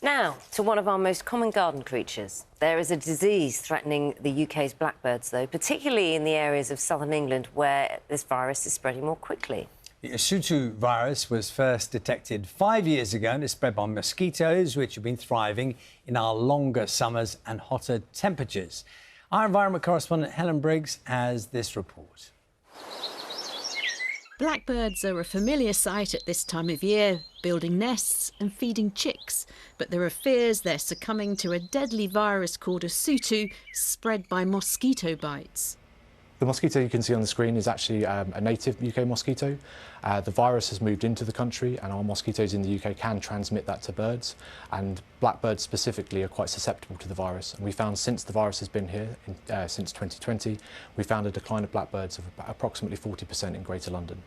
Now, to one of our most common garden creatures. There is a disease threatening the UK's blackbirds, though, particularly in the areas of southern England where this virus is spreading more quickly. The Usutu virus was first detected 5 years ago and is spread by mosquitoes, which have been thriving in our longer summers and hotter temperatures. Our environment correspondent Helen Briggs has this report. Blackbirds are a familiar sight at this time of year, building nests and feeding chicks. But there are fears they're succumbing to a deadly virus called Usutu, spread by mosquito bites. The mosquito you can see on the screen is actually a native UK mosquito. The virus has moved into the country and our mosquitoes in the UK can transmit that to birds, and blackbirds specifically are quite susceptible to the virus. And we found since the virus has been here, since 2020, we found a decline of blackbirds of approximately 40% in Greater London.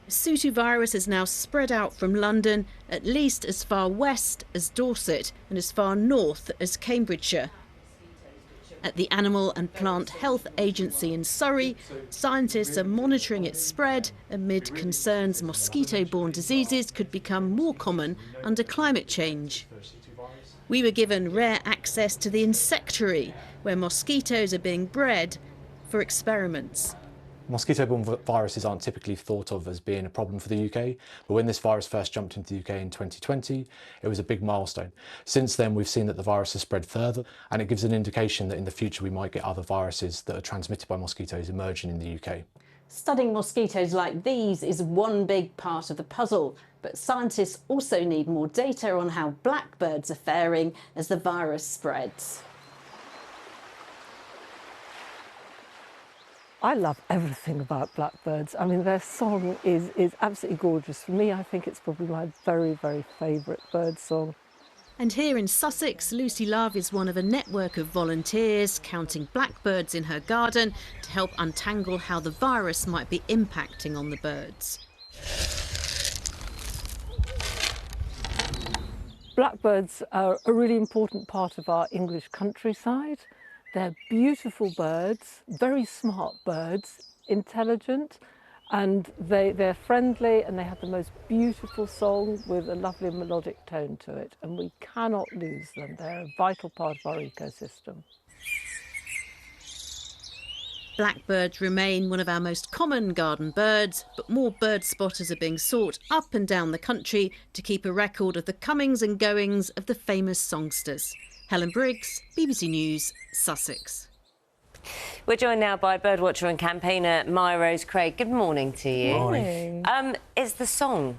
Usutu virus has now spread out from London at least as far west as Dorset and as far north as Cambridgeshire. At the Animal and Plant Health Agency in Surrey, scientists are monitoring its spread amid concerns mosquito-borne diseases could become more common under climate change. We were given rare access to the insectary, where mosquitoes are being bred for experiments. Mosquito-borne viruses aren't typically thought of as being a problem for the UK, but when this virus first jumped into the UK in 2020, it was a big milestone. Since then, we've seen that the virus has spread further, and it gives an indication that in the future we might get other viruses that are transmitted by mosquitoes emerging in the UK. Studying mosquitoes like these is one big part of the puzzle, but scientists also need more data on how blackbirds are faring as the virus spreads. I love everything about blackbirds. I mean, their song is absolutely gorgeous. For me, I think it's probably my very, very favourite bird song. And here in Sussex, Lucy Love is one of a network of volunteers counting blackbirds in her garden to help untangle how the virus might be impacting on the birds. Blackbirds are a really important part of our English countryside. They're beautiful birds, very smart birds, intelligent, and they're friendly, and they have the most beautiful song with a lovely melodic tone to it, and we cannot lose them. They're a vital part of our ecosystem. Blackbirds remain one of our most common garden birds, but more bird spotters are being sought up and down the country to keep a record of the comings and goings of the famous songsters. Helen Briggs, BBC News, Sussex. We're joined now by birdwatcher and campaigner Mya-Rose. Craig, good morning to you. Good morning. It's the song.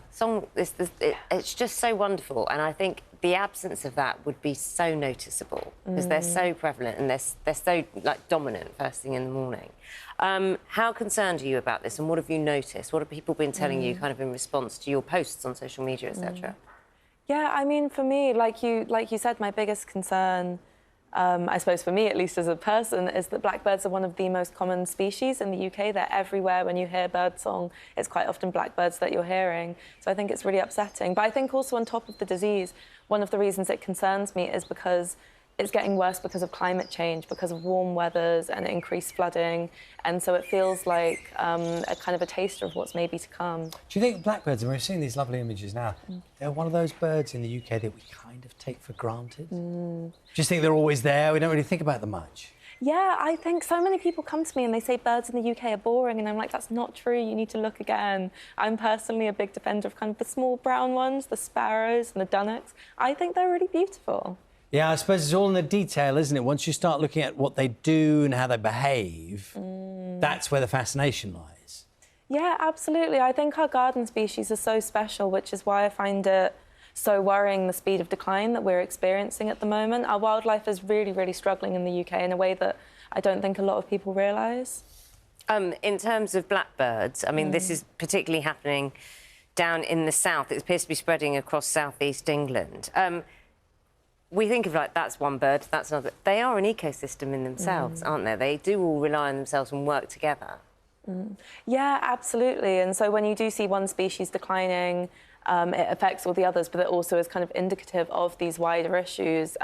It's just so wonderful, and I think the absence of that would be so noticeable because they're so prevalent and they're so dominant first thing in the morning. How concerned are you about this, and what have you noticed? What have people been telling you, kind of in response to your posts on social media, etc.? Yeah, I mean, for me, like you said, my biggest concern, I suppose for me at least as a person, is that blackbirds are one of the most common species in the UK. They're everywhere. When you hear birdsong, it's quite often blackbirds that you're hearing. So I think it's really upsetting. But I think also on top of the disease, one of the reasons it concerns me is because it's getting worse because of climate change, because of warm weathers and increased flooding. And so it feels like a kind of a taster of what's maybe to come. Do you think blackbirds, and we're seeing these lovely images now, they're one of those birds in the UK that we kind of take for granted? Do you just think they're always there? We don't really think about them much. Yeah, I think so many people come to me and they say birds in the UK are boring, and I'm like, that's not true, you need to look again. I'm personally a big defender of kind of the small brown ones, the sparrows and the dunnocks. I think they're really beautiful. Yeah, I suppose it's all in the detail, isn't it? Once you start looking at what they do and how they behave, that's where the fascination lies. Yeah, absolutely. I think our garden species are so special, which is why I find it so worrying, the speed of decline that we're experiencing at the moment. Our wildlife is really, really struggling in the UK in a way that I don't think a lot of people realise. In terms of blackbirds, I mean, this is particularly happening down in the south. It appears to be spreading across southeast England. We think of that's one bird, that's another. They are an ecosystem in themselves, aren't they? They do all rely on themselves and work together. Yeah, absolutely. And so when you do see one species declining, it affects all the others, but it also is kind of indicative of these wider issues.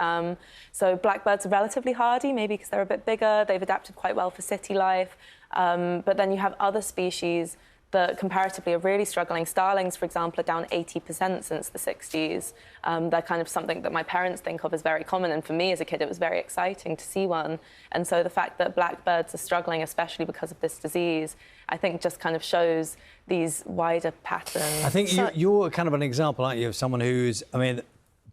So blackbirds are relatively hardy, maybe because they're a bit bigger. They've adapted quite well for city life. But then you have other species that comparatively are really struggling. Starlings, for example, are down 80% since the 60s. They're kind of something that my parents think of as very common, and for me as a kid it was very exciting to see one. And so the fact that blackbirds are struggling, especially because of this disease, I think just kind of shows these wider patterns. I think you're kind of an example, aren't you, of someone who's, I mean,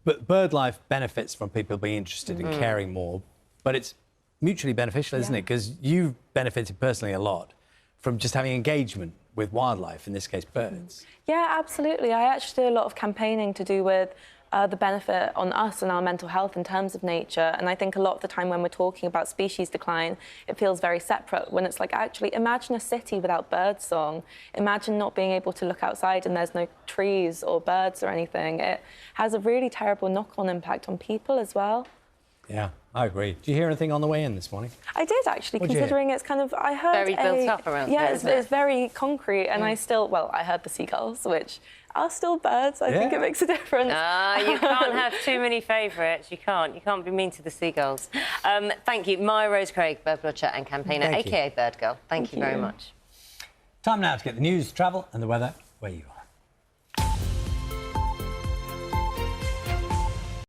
bird life benefits from people being interested in caring more, but it's mutually beneficial, isn't it? Because you've benefited personally a lot from just having engagement with wildlife, in this case birds. Yeah, absolutely. I actually do a lot of campaigning to do with the benefit on us and our mental health in terms of nature. And I think a lot of the time when we're talking about species decline, it feels very separate, when it's like, actually, imagine a city without bird song. Imagine not being able to look outside and there's no trees or birds or anything. It has a really terrible knock-on impact on people as well. Yeah, I agree. Did you hear anything on the way in this morning? I did, actually, considering it's kind of, I heard very built up around yeah, here, it's very concrete, and I heard the seagulls, which are still birds. I think it makes a difference. You can't have too many favourites. You can't be mean to the seagulls. Thank you, Mya-Rose Craig, birdwatcher and campaigner, aka Bird Girl. Thank you very much. Time now to get the news, travel and the weather where you are.